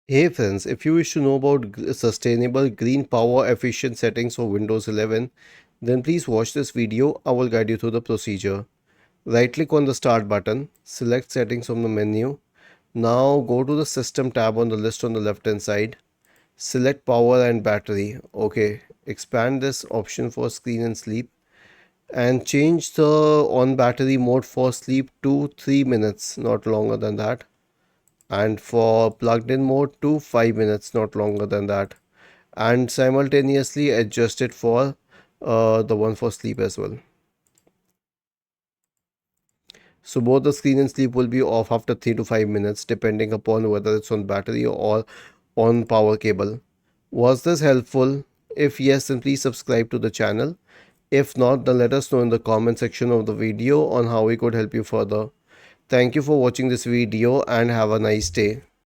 Hey friends, if you wish to know about sustainable green power efficient settings for Windows 11, then please watch this video. I will guide you through the procedure. Right click on the start button, select settings from the menu. Now go to the system tab on the list on the left hand side. Select power and battery. Okay, expand this option for screen and sleep and change the on battery mode for sleep to 3 minutes, not longer than that, and for plugged in mode to 5 minutes, not longer than that, and simultaneously adjust it for the one for sleep as well. So both the screen and sleep will be off after 3 to 5 minutes depending upon whether it's on battery or on power cable. Was this helpful? If yes, then please subscribe to the channel. If not, then let us know in the comment section of the video on how we could help you further. Thank you for watching this video and have a nice day.